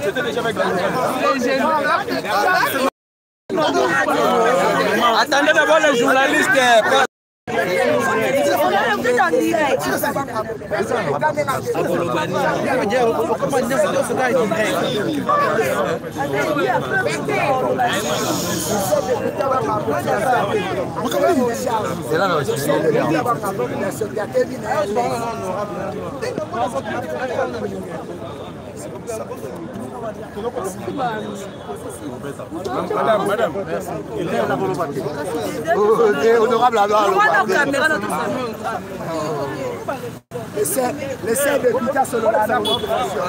C'était déjà avec Attendez d'abord les journalistes. Madame, honorable l'essai de Peter Solomon à la population.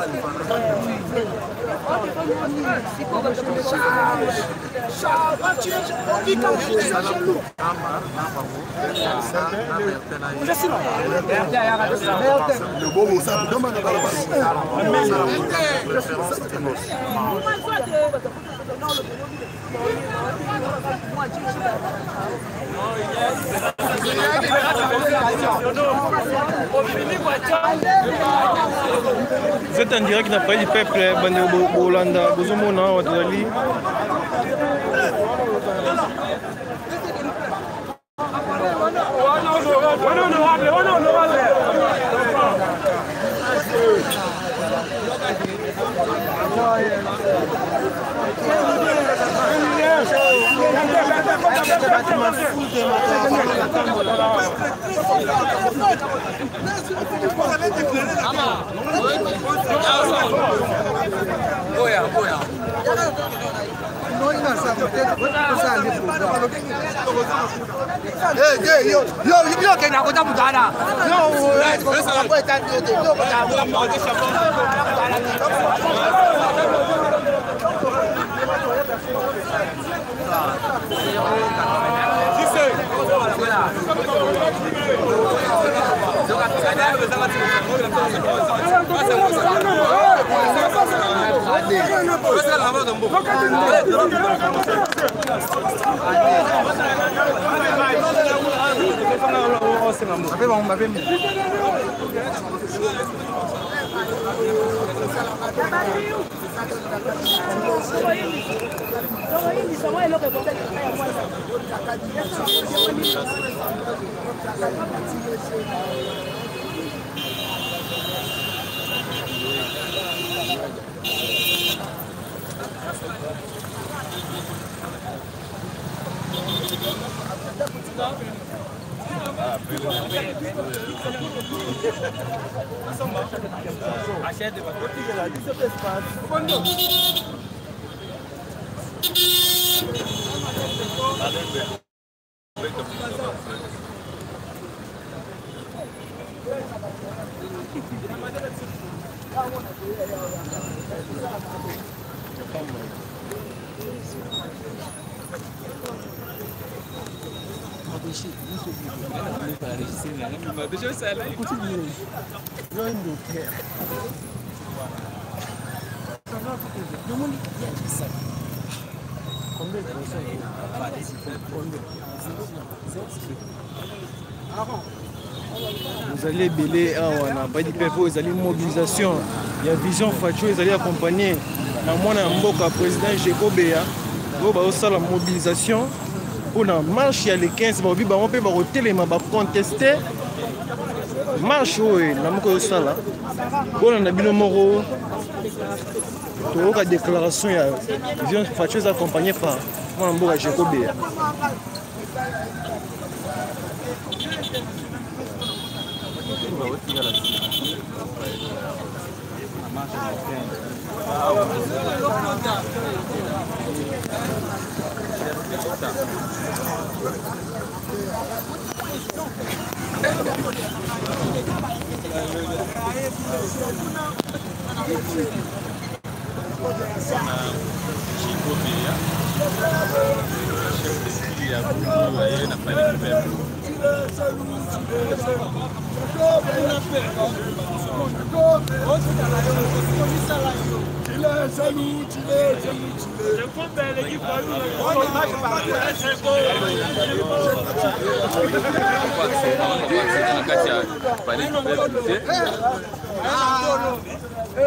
Vous êtes en direct d'après du peuple Bolanda, Bozomona, Wadali. Vous allez belé, on n'a pas dit PFO, vous allez mobilisation. Il y a Vision Facho, vous allez accompagner la moine Mboka, président Jekobea. Vous allez la mobilisation pour la marche. Il y a les 15, on peut contester. Marche, oui, la moko sala. On a bien moro. Tout la déclaration, il y a Vision Facho accompagné par moine Mboka Jekobea. Moi,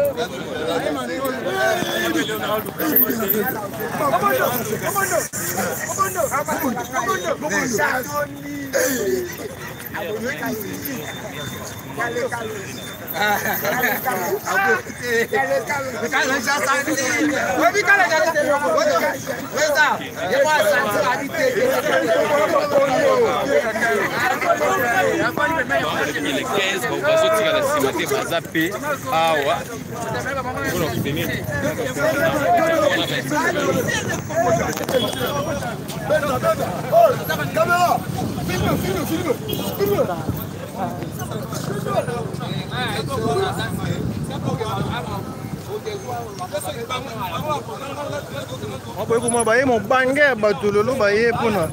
je mon banger, batulolo, baye pona.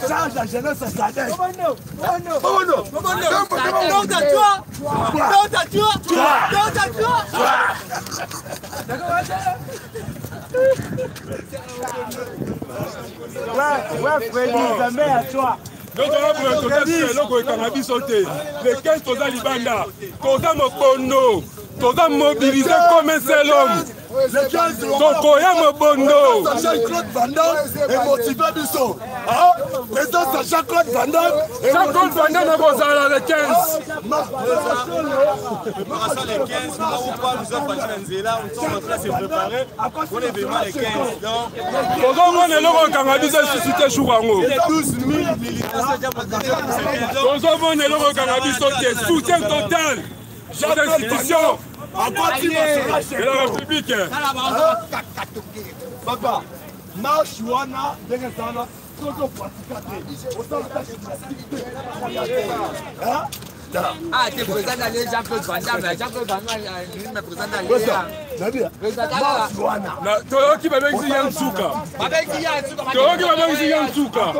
Change la jeunesse à sa tête. Les 15 Toza Libanda, Toza Mokono, Toza mobilisé comme un seul homme. Tokoya Mobondo. Jean-Claude Van Damme est motivé du son. Président Jean-Claude Van Damme. Jean-Claude Van Damme est le 15. Les 15, nous sommes en train de se préparer pour l'événement les 15. On est là, on a dit que c'était Chourango. 12 000 militants. On est là, on a dit que soutien total. Chaque institution. Et la République. Papa, marche wana ndenge sana soto Ah, tu es président d'aller Jean-Claude Van Damme, Jean-Claude Van Damme est président d'aller. Toyoki babengisi Yansuka. Toyoki babengisi Yansuka.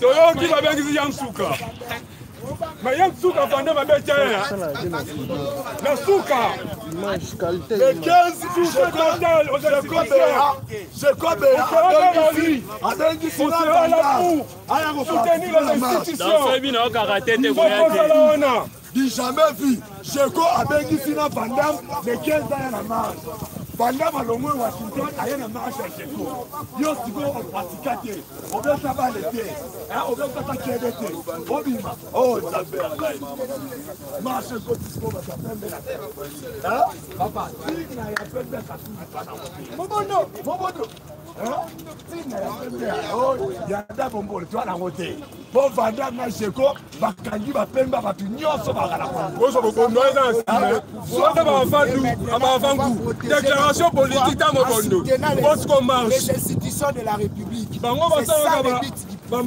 Toyoki babengisi Yansuka. Mais Yansuka Van Damme babengisi Yansuka. Les 15 j'ai jamais vu Jeko avec Sina Van Damme les 15 ans à la marche. Van Damme à l'ombre Washington a rien à marche à Jeko. Yo Sigo au praticate, on veut savoir l'été, on veut pas qu'il l'été. Obima, oh ça fait marche Cotisco va s'appeler la terre. Papa, il n'a pas de ça. Mobono, Mobono. Il y a des bonbons, tu vas la roter. Bon, Van Damme, Jeko, Bakangi, Bapemba, Bapignon, ça va la déclaration politique dans Mobondo. Qu'on marche. Les institutions de la République. C'est ça le but. Nous on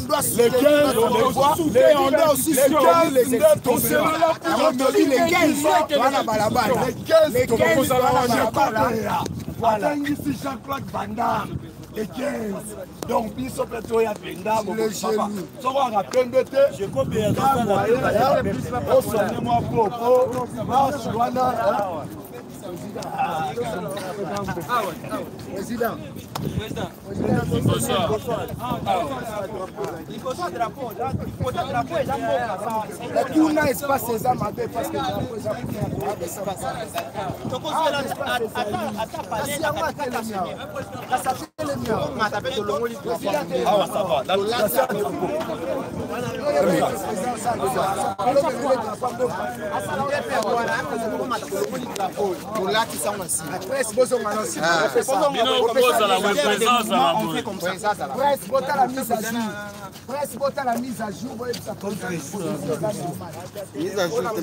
doit soutenir notre voix, mais on doit aussi soutenir les institutions. Les 15 les 15 voilà ici Jean-Claude Van Damme. Les 15. Donc, Bisso Petoya Benda, le génie. Ça va rappeler, je copie un peu. Soignez-moi pour Président. Tout n'a espace ces âmes parce que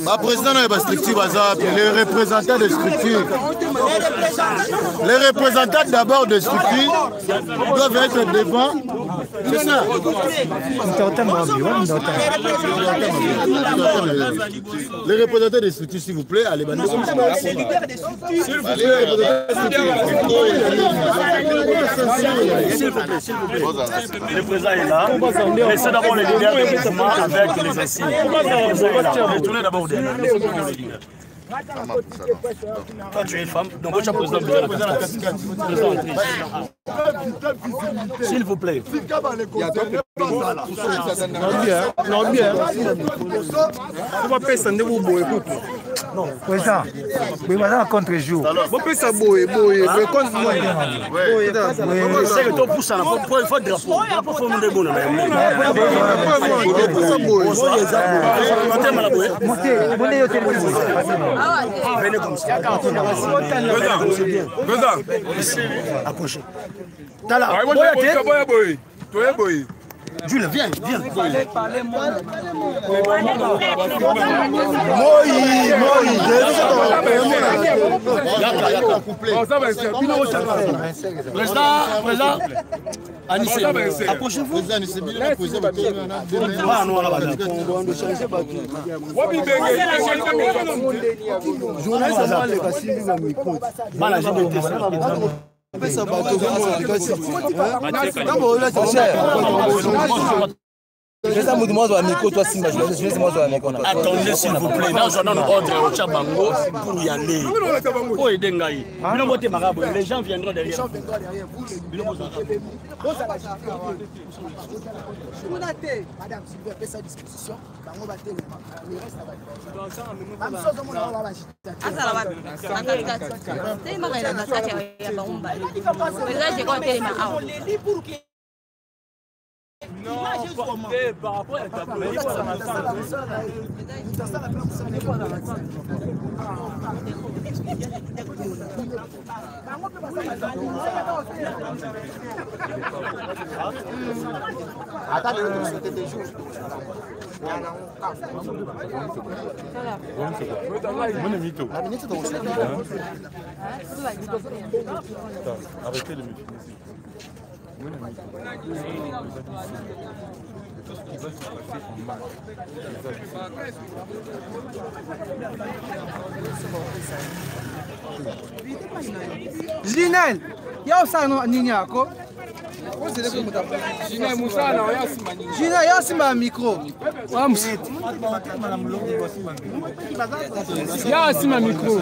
Ma président est pas structure, les représentants de structure. Les représentants d'abord de structure doivent être devant C'est ça. Les représentants des structures, s'il vous plaît, allez, s'il vous plaît. Le président est là. Laissez d'abord les leaders du mouvement avec les assises. Retournez d'abord derrière. Toi, tu es une femme, donc tu as président de s'il vous plaît. Non, bien. On va payer ça, non, président, vous avez un contre-jour. Vous payez ça, vous contre moi. C'est que tu pousses à la fois, il faut drapeau. Il faut faire des bons. Venez comme ça. Approchez. Jules, viens. Président, Anissé, approchez-vous. Attendez s'il vous plaît, là je donne ordre au Tchabango pour y aller. Les gens viendront derrière. Madame, s'il vous plaît, sa disposition. Non, par rapport à ta arrêtez le micro. Tout ce qui va se passer en mars. Zinel, y'a ça non Ninyako? Jina y'a simba micro. Y'a simba micro.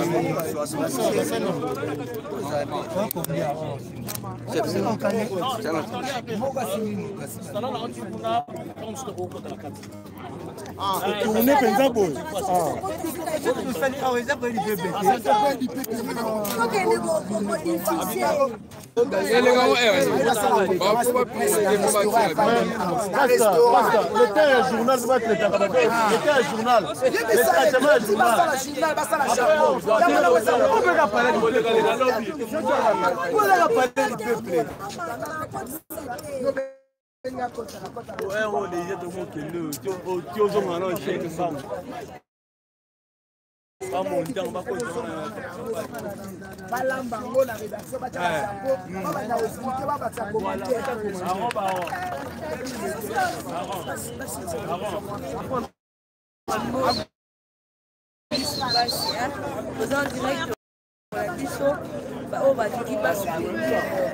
Tournez penza boy.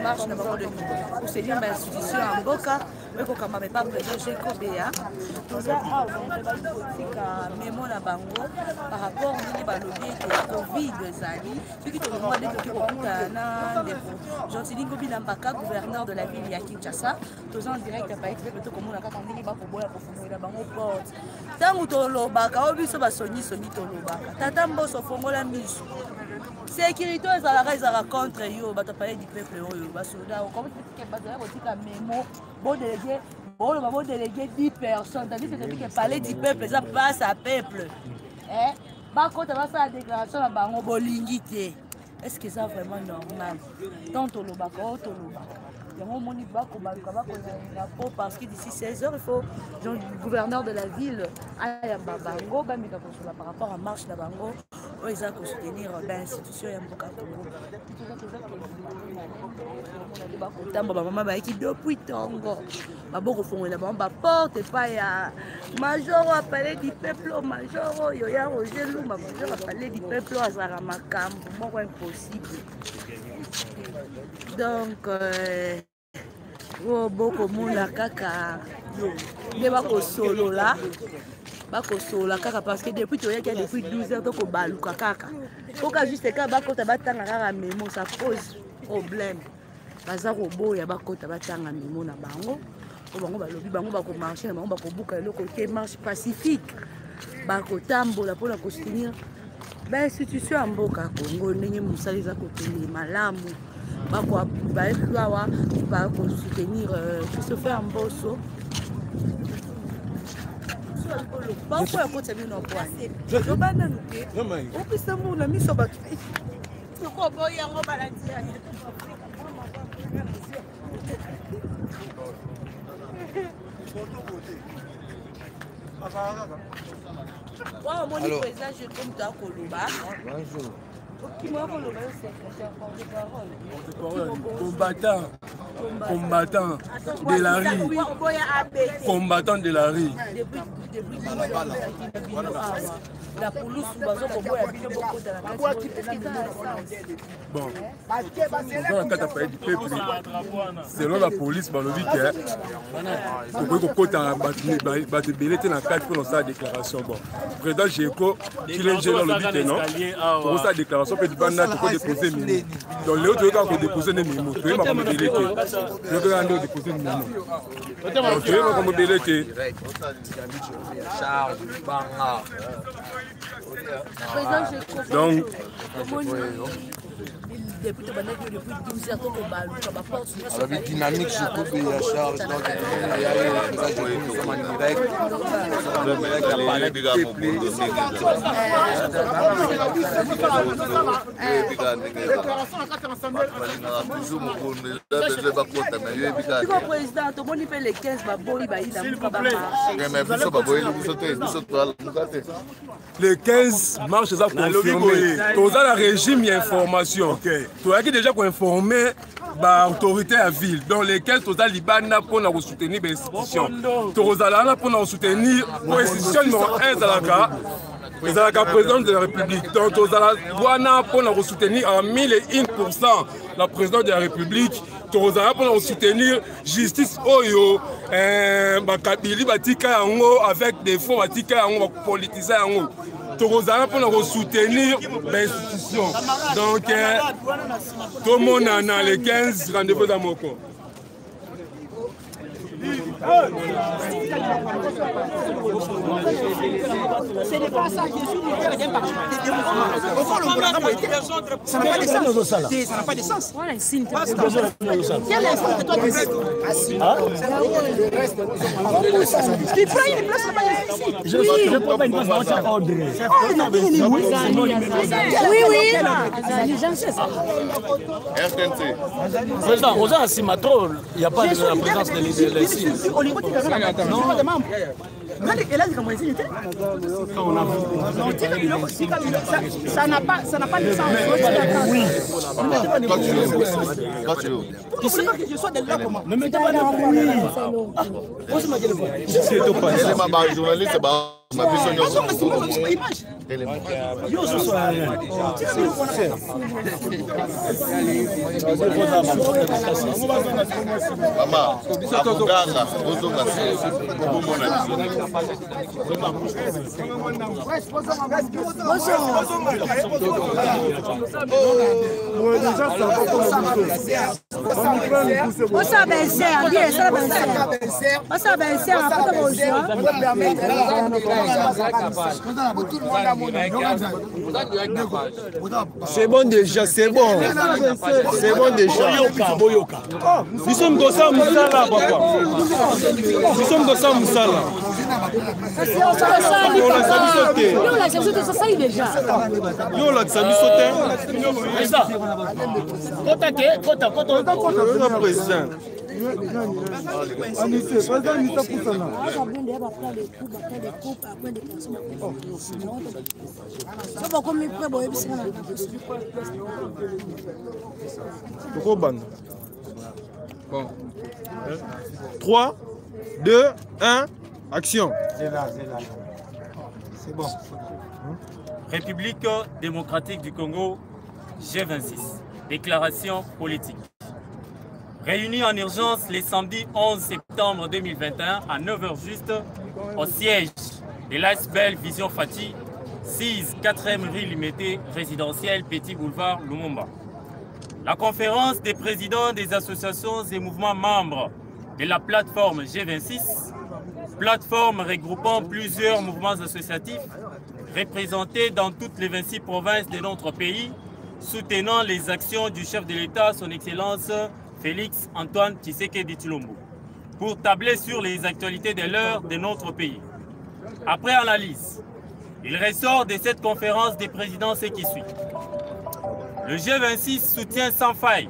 marche na bango de pour se dire institution en boka mais ko kama pas président Jacob Béa toza a politika memo na bango par rapport ni ba lobby de Covid ezali ce qui te demande de ko kuta na ndeko Jean-Tini Ngobila Mbaka gouverneur de la ville ya Kinshasa toza en direct pa être plutôt comme on a quand ndenge ba ko boya ko fongola bango porte tangu to lobaka obiso ba soni to lobaka tata mboso fongola miso sécurité ezalaka contre yo bato parler du peuple oyo basoda comment que bazala kotika memo bon délégué 10 personnes tandis que parler du peuple ça passe à peuple bakota basala déclaration na bango bolingi te est-ce que ça vraiment normal donc tolobaka yango moni bakobaluka bakozala po parce que d'ici 16h il faut le gouverneur de la ville ayamba bango bameka kosola par rapport à marche na bango oyo eza kosoutenir bainstitution ya mboka Congo bakotamba bamama bayaki depuis ntongo babokofongolela bango baporte epai ya major oyo apale du peuple major oyo ya Roger Lumba major apale du peuple oyo azalaka makambo moko impossible donc bokomona kaka nde bakosolola kaka parce que depuis toyaki depuis 12 heures tokobaluka kaka oka juste kaka bakota batanga kaka memo ça pose problème baza koboya bakota batanga memo na bango po bango balobi bango bakomarche na bango bakobuka eloko te marche pacifique bakotambola mpona kosoutenir bainstitution ya mboka Congo ndenge mosala eza kotende malamu bayebi awa bakosoutenir Christopher Mboso banko ya kota bino kwani lobana nuke opesa muna miso bato okoboyi yango balandia Wow, mon président, je compte à Koloba. Bonjour. Combattant de la rue. Combattant de la rue. Bon, dans le cas du peuple, selon la police, on dit que pour sa déclaration. Bon, président Géco, qui est gérant le but, non? Pour sa déclaration, peut déposer Mimo. Donc, les autres cas, on déposer des Mimo. Tu vas me déléguer. Tu vas déposer des Mimo. Tu vas me déléguer. Donc, depuis 12 heures, alors, la dynamique se coupe et la charge, donc il y a nous sommes en direct. Les 15 marches sont confirmées. Tous la régime et information. Tu as déjà informé l'autorité à ville. Dans les 15, tu as Libana pour soutenir les institutions. Tu as pour soutenir l'institution numéro 1 de la présidente de la République. Donc, tu as pour soutenir à 1001% la présidente de la République. Tu as pour soutenir justice Oyo, Bakabili Batika avec des fonds Batika politisés. Pour soutenir l'institution. Donc, tout le monde a les 15 rendez-vous dans mon corps. Ce n'est pas ça qui est sûr. Ça n'a pas de sens. Ça n'a pas de sens. Quel est que toi tu fais? Tu prends une place là-bas ici. Je ne prends pas une place là-bas. Oui. J'en sais ça. RTNC. Président, aux Asimatro, il n'y a pas de la présence de l'ICI. Au niveau de la membre. Ça n'a pas de sens. Oui. Pourquoi que je sois de là comment? Ne mettez pas de journaliste, ma vision c'est bon déjà, c'est bon. C'est bon déjà. Nous sommes dans ça, Moussala, papa. Nous sommes dans ça, Moussala. On l'a sauté, ça y est déjà. On l'a sauté. Président. Président. Bon. 3, 2, 1, action. C'est bon. République démocratique du Congo, G26. Déclaration politique. Réunis en urgence les samedis 11 septembre 2021 à 9h juste au siège de l'ASBEL Vision Fati, 6 4e rue Limité, résidentielle Petit Boulevard Lumumba. La conférence des présidents des associations et mouvements membres de la plateforme G26, plateforme regroupant plusieurs mouvements associatifs représentés dans toutes les 26 provinces de notre pays, soutenant les actions du chef de l'État, son Excellence Félix Antoine Tshisekedi Tshilombo, pour tabler sur les actualités de l'heure de notre pays. Après analyse, il ressort de cette conférence des présidents ce qui suit. Le G26 soutient sans faille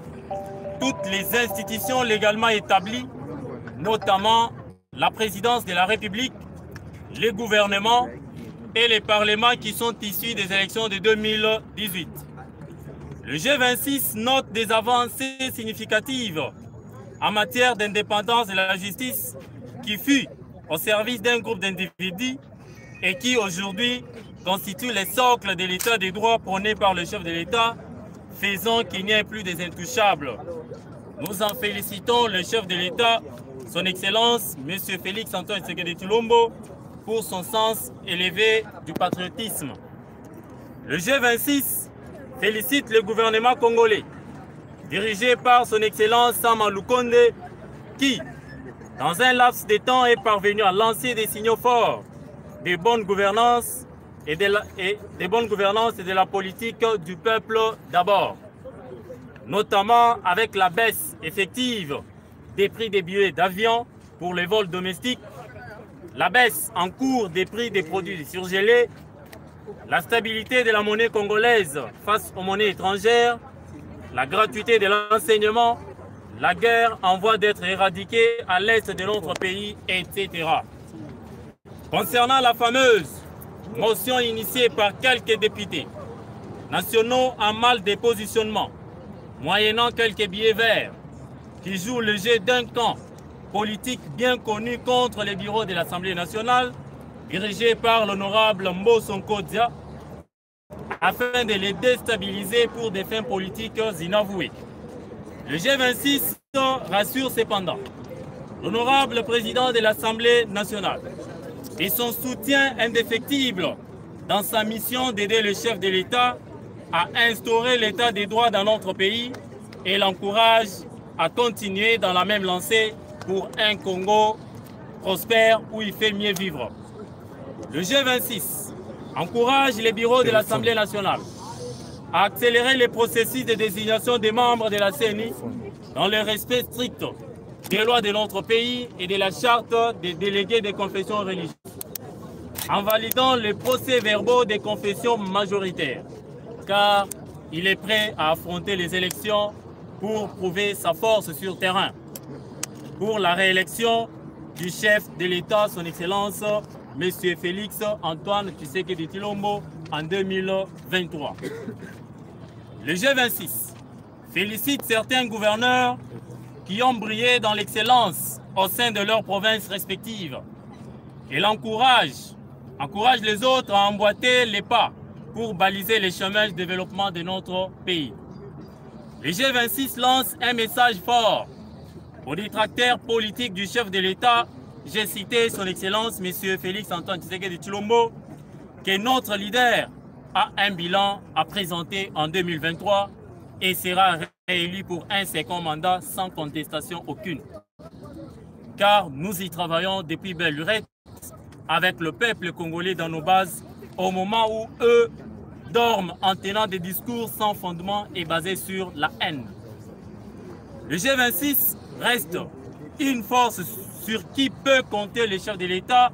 toutes les institutions légalement établies, notamment la présidence de la République, les gouvernements et les parlements qui sont issus des élections de 2018. Le G26 note des avancées significatives en matière d'indépendance de la justice qui fut au service d'un groupe d'individus et qui aujourd'hui constitue le socle de l'état des droits prôné par le chef de l'État, faisant qu'il n'y ait plus des intouchables. Nous en félicitons le chef de l'État, son Excellence, M. Félix Antoine Tshisekedi Tshilombo, pour son sens élevé du patriotisme. Le G26 félicite le gouvernement congolais, dirigé par son Excellence Sama Lukonde, qui, dans un laps de temps, est parvenu à lancer des signaux forts de bonne gouvernance et de la politique du peuple d'abord, notamment avec la baisse effective des prix des billets d'avion pour les vols domestiques, la baisse en cours des prix des produits surgelés, la stabilité de la monnaie congolaise face aux monnaies étrangères, la gratuité de l'enseignement, la guerre en voie d'être éradiquée à l'est de notre pays, etc. Concernant la fameuse motion initiée par quelques députés nationaux en mal de positionnement, moyennant quelques billets verts, qui jouent le jeu d'un camp politique bien connu contre les bureaux de l'Assemblée nationale, dirigé par l'honorable Mbosonko Dia, afin de les déstabiliser pour des fins politiques inavouées. Le G26 rassure cependant l'honorable président de l'Assemblée nationale et son soutien indéfectible dans sa mission d'aider le chef de l'État à instaurer l'état des droits dans notre pays et l'encourage à continuer dans la même lancée pour un Congo prospère où il fait mieux vivre. Le G26 encourage les bureaux de l'Assemblée nationale à accélérer les processus de désignation des membres de la CENI dans le respect strict des lois de notre pays et de la charte des délégués des confessions religieuses, en validant les procès-verbaux des confessions majoritaires, car il est prêt à affronter les élections pour prouver sa force sur terrain. Pour la réélection du chef de l'État, son Excellence, M. Félix Antoine Tshisekedi Tshilombo, en 2023. Le G26 félicite certains gouverneurs qui ont brillé dans l'excellence au sein de leurs provinces respectives et encourage les autres à emboîter les pas pour baliser les chemins de développement de notre pays. Le G26 lance un message fort aux détracteurs politiques du chef de l'État. J'ai cité son Excellence, M. Félix Antoine Tshisekedi Tshilombo, que notre leader a un bilan à présenter en 2023 et sera réélu pour un second mandat sans contestation aucune. Car nous y travaillons depuis belle lurette avec le peuple congolais dans nos bases au moment où eux dorment en tenant des discours sans fondement et basés sur la haine. Le G26 reste une force sur qui peut compter le chef de l'État,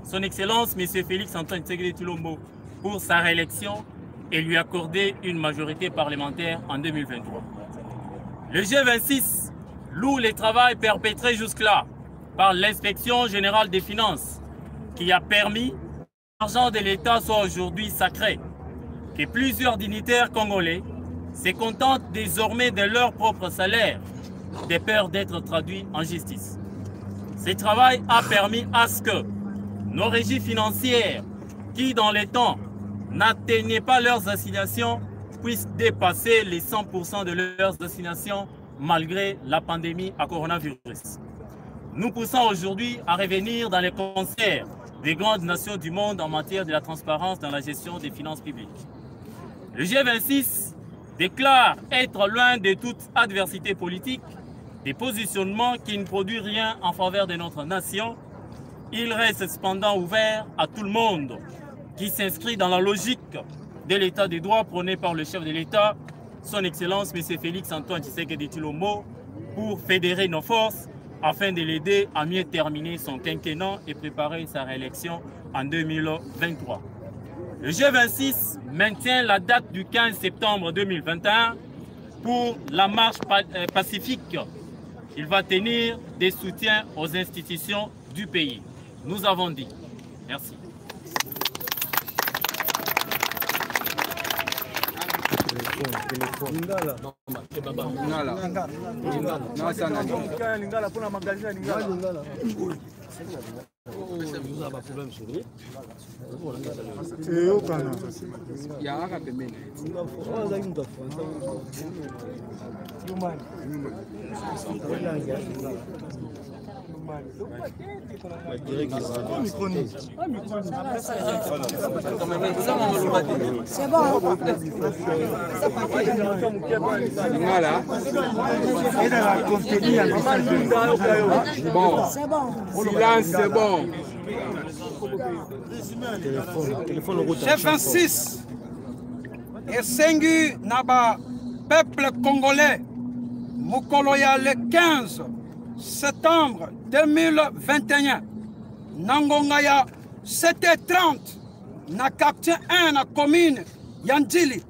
son Excellence M. Félix Antoine Tshisekedi Tshilombo, pour sa réélection et lui accorder une majorité parlementaire en 2023. Le G26 loue les travaux perpétrés jusque-là par l'inspection générale des finances qui a permis que l'argent de l'État soit aujourd'hui sacré, que plusieurs dignitaires congolais se contentent désormais de leur propre salaire, de peur d'être traduits en justice. Ce travail a permis à ce que nos régies financières, qui dans les temps n'atteignaient pas leurs assignations, puissent dépasser les 100% de leurs assignations malgré la pandémie à coronavirus. Nous poussons aujourd'hui à revenir dans les concerts des grandes nations du monde en matière de la transparence dans la gestion des finances publiques. Le G26 déclare être loin de toute adversité politique, des positionnements qui ne produisent rien en faveur de notre nation. Il reste cependant ouvert à tout le monde qui s'inscrit dans la logique de l'état des droits prôné par le chef de l'État, son Excellence M. Félix Antoine Tshisekedi Tshilombo, pour fédérer nos forces afin de l'aider à mieux terminer son quinquennat et préparer sa réélection en 2023. Le G26 maintient la date du 15 septembre 2021 pour la marche pacifique. Il va tenir des soutiens aux institutions du pays. Nous avons dit. Merci. C'est bon. Voilà. Bon. C'est bon. Silence, c'est bon. G26 et Sengu Naba, peuple congolais, Mukoloya le 15 septembre 2021, Nangongaya 7h30, na quartier 1 na commune Yandili,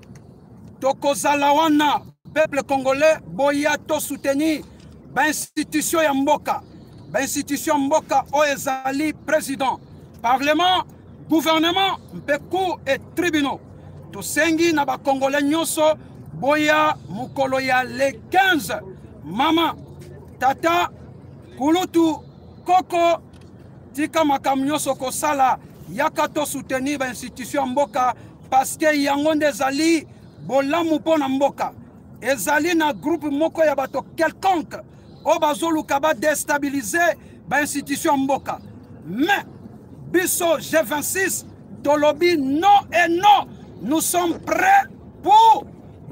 Tokozalawana, peuple congolais, boya to soutenir l'institution Yamboka, l'institution Mboka Oezali, président, parlement, gouvernement, Mpeku et tribunaux. Tosengi na ba congolais nyoso, boya mukoloya le 15, mama, tata, kulutu, koko, tika makam nyoso kosala, yakato soutenir l'institution Mboka, parce que yangonde ezali, bolamu pona Mboka. Ezali na groupe moko ya bato quelconque, obazolu kaba déstabiliser l'institution Mboka. Mais, biso G26, tolobi non et non, nous sommes prêts pour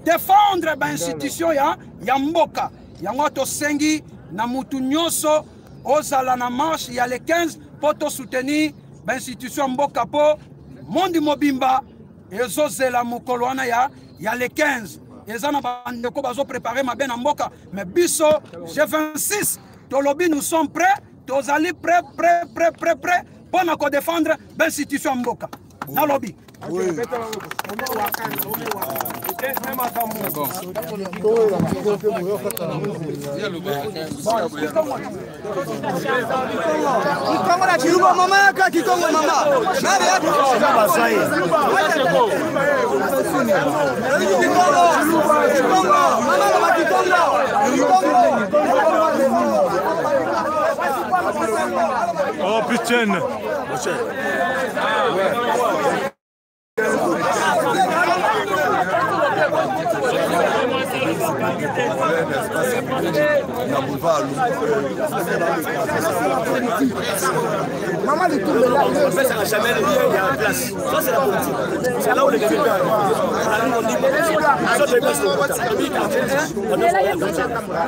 défendre l'institution ya Mboka. Yango to sengi na mutu nyonso ozala na marche ya le 15 pour to soutenir l'institution Mboka po mondi mobimba ezozela mukolo wana ya le 15. Ezana bandeko bazo préparer ma ben Mboka, mais biso G26 tolobi nous sommes prêts, tozali prêts pour nous défendre l'institution Mboka. Na lobby. Oui. Oh putain. Maman, il tourne là. Ça n'a jamais lié, il y a une place. Ça, c'est la politique. C'est là où les gars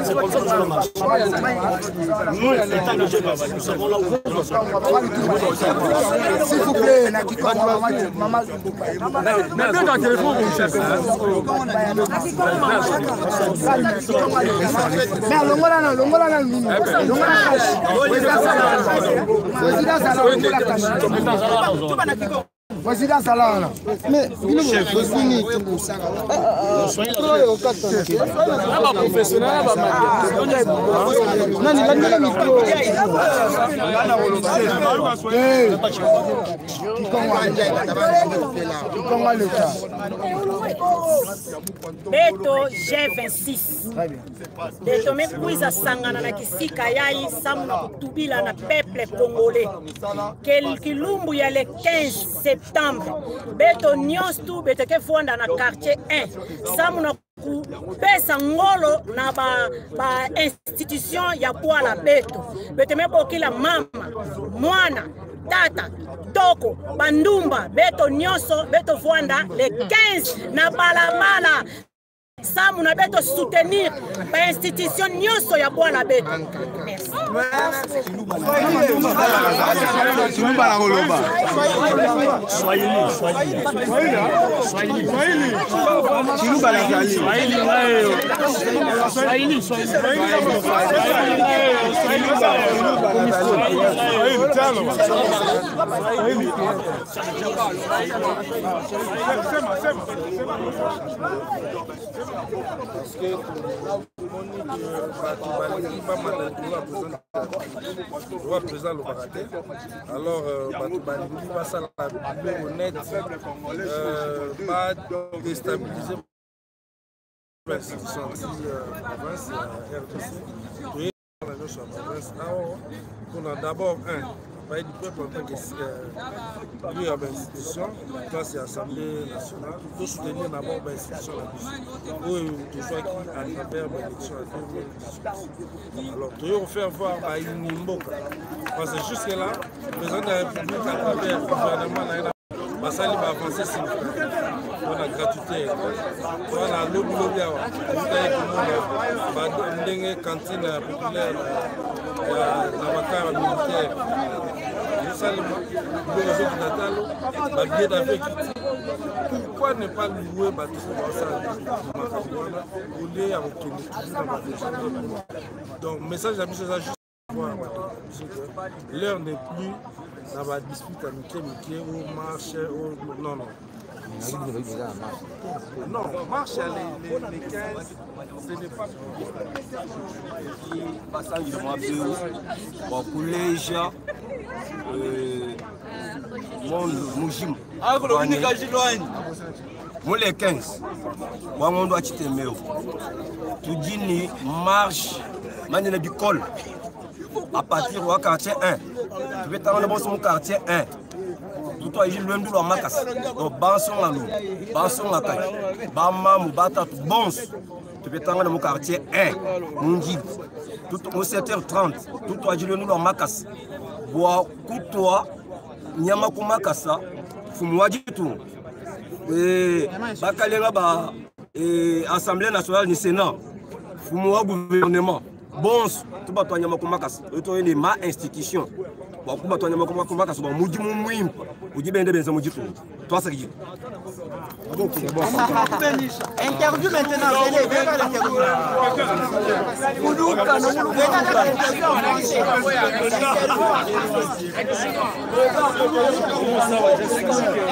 c'est comme ça que ça marche. Nous, l'état de G26, nous savons là où nous sommes. S'il vous plaît, maman. Mais dans le téléphone, mon chef. Mais longola mini. Longola cash. président Salana. Mais il est fini. Beto G26 Beto mekuiza sangana na kisika yai samuna kutubila na peuple congolais kilumbu ya le 15 septembre Beto nyonstu Beto ke fonda na quartier 1 samuna pesa ngolo na ba institution ya Bwala Beto Beto mebokila mama mwana tata toko bandumba Beto nyonso Beto Vwanda le 15 na balabala Samu na Beto soutenir ba institution nyonso ya Bwala Beto. Merci. Parce que le président le baraté. Alors, pas ça la honnête, pas déstabiliser l'institution province RDC. On a d'abord du peuple en tant que institution, c'est l'Assemblée nationale, il faut soutenir d'abord l'institution pour toujours à travers l'élection à 2018. Alors, toujours faire voir à Nimboka, parce que jusque-là, le président de la République, à travers le gouvernement, ça va avancer significativement. On a gratuité, on a lobby, on a cantine populaire, la vacare militaire. Pourquoi ne pas louer donc, message à juste l'heure n'est plus dans la dispute amicale ou marche ou non. Non, marche les 15, ce n'est pas passage de collège, monde Mujim. Moi les 15, moi on doit acheter mieux. Tu dis ni marche, maintenant du col. À partir du quartier 1, tu peux t'en aller sur mon quartier 1. Tout toi, il y a makas. Donc, banson à l'eau, banson à caille, bamam, batat, bons. Tu peux t'en aller dans mon quartier 1, mon guide. Tout au 7h30, tout toi, il y a makas. Bois, coutois, nyamakou makasa, fumouadji tout. Et Bakalenga, Assemblée nationale du Sénat, fumouad gouvernement. Bon, tout le monde est ma institution. Bon, tout le monde interview maintenant.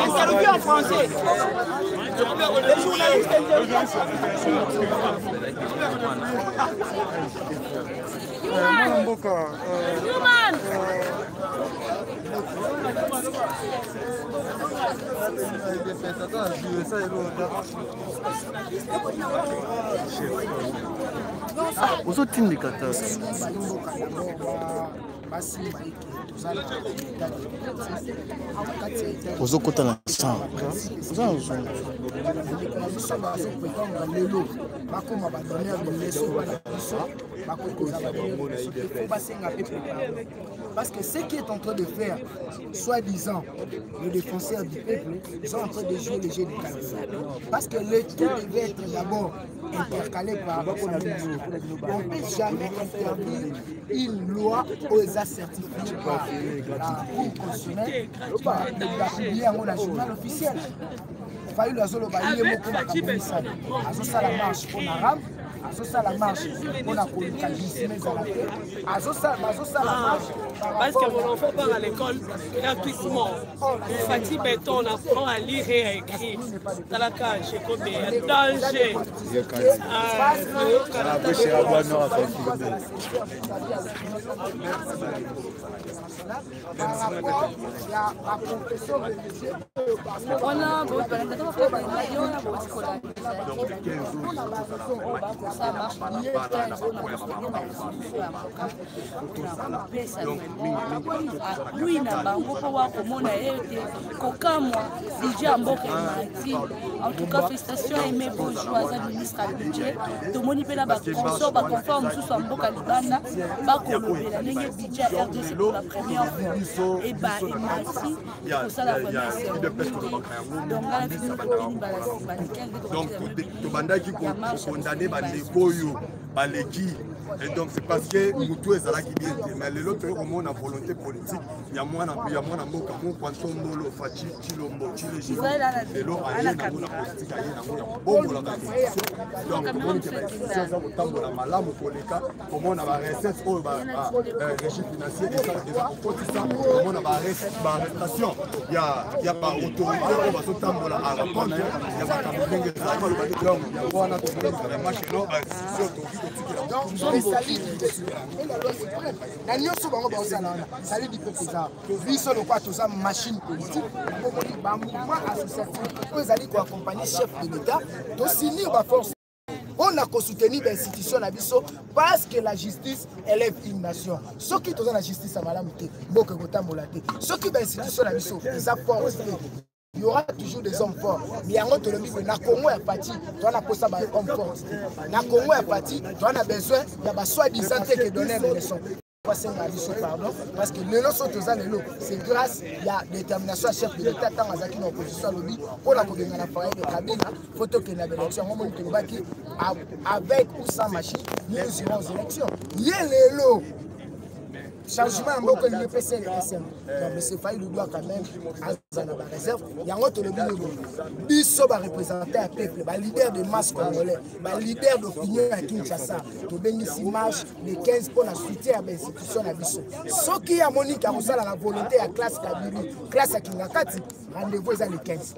Interview en français. Les journalistes Aux autres teams de Qatar. Aux autres côtés de parce que ce qui est en train de faire, soi-disant, les défenseurs du peuple, ils sont en train de jouer le jeu du calme. Parce que le tout devait être d'abord intercalé par on ne peut jamais interdire une loi aux certifiés par la Cour constitutionnelle, par la journal officiel. Il fallait le zolo bailler beaucoup de la commission. À ça la marche pour l'arabe. azosala marche mpona koluka bisime ezala te bazosala marche parce que mon enfant part à l'école, il a quasiment Fatih Béton, on apprend à lire et à écrire. Dans la cage, j'ai commis un danger. On a lui na bango po wa komona ete kokamwa DJ Mboka Emati. En tout cas, félicitations Aimé Bonjour à ministre du budget. Tomoni pe na ba consort ba conforme sous son Mboka Libanda ba kolobela ndenge budget RDC pour la première fois. Et ba Emati pour ça la première donc to bandaki ko condamner bandeko yo baleki. Et donc c'est parce que nous tous les alaki bien mais les autres on a volonté politique il y a moins mboka mo kwanto mbolo fachi chilombo chile jilo et l'eau aye na mona politique aye na mona bongo la constitution donc on que ça ça kotambo la malamu koleka comment on a recette au régime financier et ça pour ça comment on a arrestation il y a pas autorité on va sotambo la à la compte il y a pas kabenge ça va le donc on a trouvé la machine là surtout na nyonso bango bazosala wana sali dipepeza biso lokwa toza machine politique bomoni bamouvement associatif oyo ezali koaccompagne chef de l'état tosinir baforce on a soutenir l'institution na biso parce que la justice élève une nation soki toza na justice ya malamu te mboka kotambola te soki bainstitution na biso eza force te il y aura toujours des hommes forts. Mais il y a un autre qui na Congo est parti, tu as besoin d'hommes forts. Na Congo est parti, tu as besoin de soi-disant qui donner des leçons. Pardon, parce que les leçons c'est grâce à la détermination à chef de l'État tant à qui l'opposition lobby pour la commune à la forêt de Kabila, photo que l'élection avec ou sans machine, nous irons aux élections. Il y a les lots. Changement en beaucoup de PC et SM. Donc, M. Faye doit quand même à la réserve. Il y a un autre lobby. Bisso va représenter un peuple, le leader de masse congolais, le leader d'opinion à Kinshasa. Tu bénéficies marche les 15 pour la soutien à l'institution à Bisso. Ce qui a Monique a la volonté à classe Kabiru, classe à Kingakati, rendez-vous à les 15.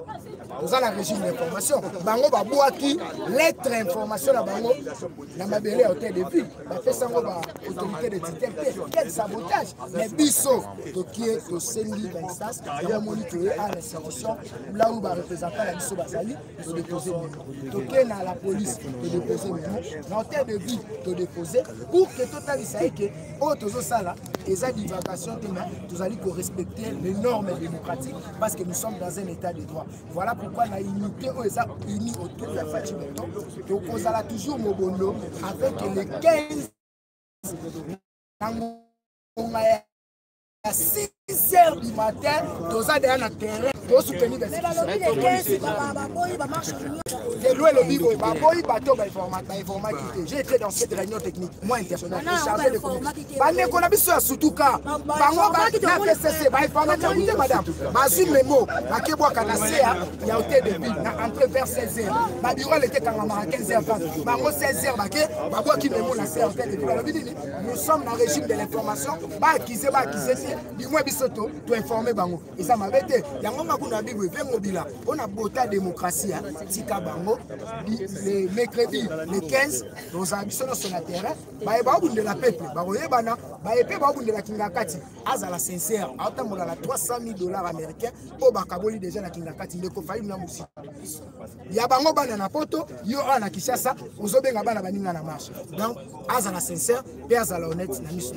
Nous avons le régime d'information. Bango Babouaki, lettre information à Bango, la Mabélé hôtel de ville, la fait ça autorité de titalité. Quel sabotage! Mais Bisso, qui est au CENI d'instance, il a monitorer à l'institution, là où va représenter la Bisso Basali, de déposer le nom. Qui est dans la police, de déposer le nom. L'hôtel de ville, de déposer, pour que total il que, oh, tout ça là, et ça divagation, nous allons respecter les normes démocratiques, parce que nous sommes dans un état de droit. Voilà pourquoi la unité unis autour de la Fatih Béton. Donc on a toujours Mobondo avec les 15 à 6h du matin, tous à derrière le terrain, pour soutenir les institutions. J'ai loué le bigo, j'ai été dans cette réunion technique, moi internationale, chargé de communication. On a vu ça surtout cas. Madame, Mazine Memo, il y a été de ville, entré vers 16h. Ma bureau était quand même à 15h20. Bango 16h, Babo qui Memo la CRT de ville. Nous sommes dans le régime de l'information. Du moins, Bissoto, tu informer Bango. Et ça m'avait été. Il y a un moment où on a dit, on a beau ta démocratie, Tika Bango, les mercredis, les 15, nous avons sur le terrain, de la peuple, de la Kingakati, Azala sincère, à 300 000 $ américains, au Bakaboli déjà la Kingakati, il faut faire une musique. Il y a Bango Banana Poto, il y a un Kishasa, aux Obenga Banana na marche. Donc, Azala sincère, et Azala honnête, la mission.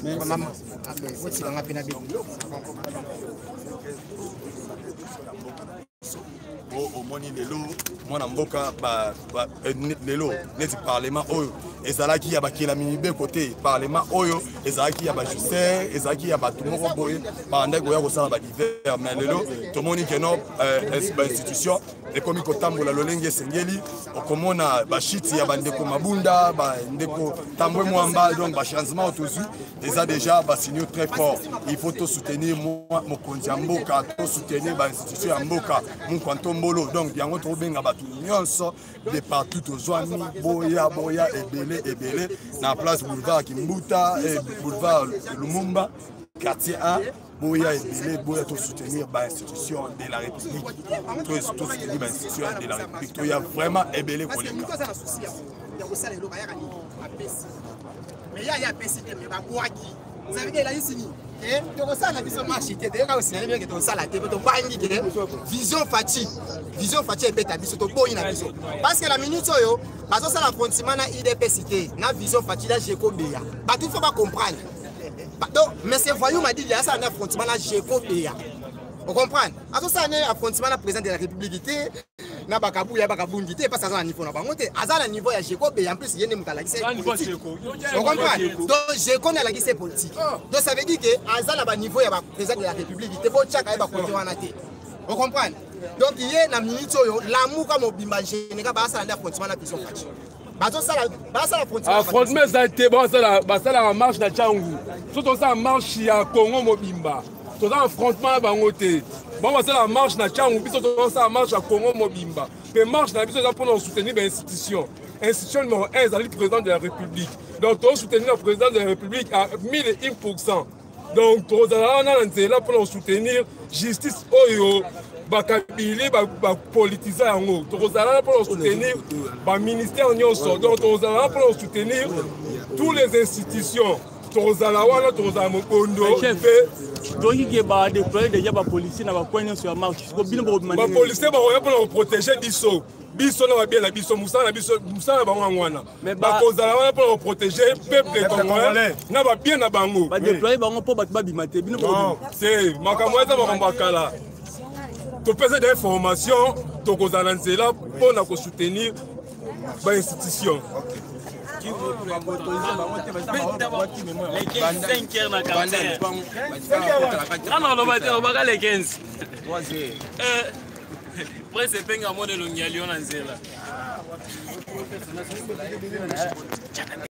Maman, what's the happy nabi? Au moni lelo, mwana mboka lelo, neti parlement oyo ezalaki ya bakelami mibe côté parlement oyo ezalaki ya bajuster ezalaki ya bato moko boye banda koya kosala badiver mais lelo tomoni keno institution ekomi kotambola lolenge esengeli okomona bashiti ya bandeko mabunda bandeko tambwe mwamba donc bachangement tozwi eza déjà basignaux très fort il faut to soutenir mokonzi ya mboka to soutenir bainstitution ya mboka mokwanto mbolo donc yango tobenga bato nyonso de partout tozwami boya ebele na place boulevard Kimbuta et boulevard Lumumba quartier A boya ebele boya to soutenir l'institution de la République to soutenir l'institution de la République to ya vraiment ebele koleka mais il y a PCT mais ba boaki vous savez que là ici et donc ça la vision marché te déjà aussi bien que ton ça la te to bangi que vision fati et beta biso to boyi na biso parce que la minute yo bazo ça la fondement na IDPCT na vision fati la Jekobeya ba tout faut pas comprendre donc mais c'est voyou m'a dit il y a ça na fondement la Jekobeya on comprend azo ça na fondement la président de la République na bakabu ya bakabundi te pas ça na niveau na bango te azala niveau ya Jekobeya en plus yene mutalaki c'est on comprend donc Jeko na la c'est politique donc ça veut dire que azala ba niveau ya président de la République te bo chaka ba côté wana te on comprend donc il y a na minute yo l'amour comme obimba général ba ça na fondement na vision fati bazo ça la fondement affrontement ça été bon ça la marche na Tchangu tout ça marche ya Congo mobimba tout ça affrontement bango te bon c'est la marche na Tchangu biso tout ça marche à Congo mobimba mais marche na biso pour soutenir l'institution numéro 1 c'est le président de la République donc on soutenir le président de la République à 1001%. Donc on est là pour soutenir justice oyo bakabili ba politiser yango tozala pour soutenir ba ministère nyonso donc tozala pour soutenir toutes les institutions tozala wana tozala mokondo donc il ba déployer déjà ba policiers na ba coin sur la marche ko bino ba policiers ba pour protéger biso biso na bien na biso musana bango wana ba kozala wana pour protéger peuple congolais na ba bien na bango ba déployer bango pour ba bimate bino c'est makamwa za bakala to pesa des formations to kozala nzela pour soutenir ba institution Les 5 heures na 45. On va les 15. Après c'est penga mode longialion na nzela.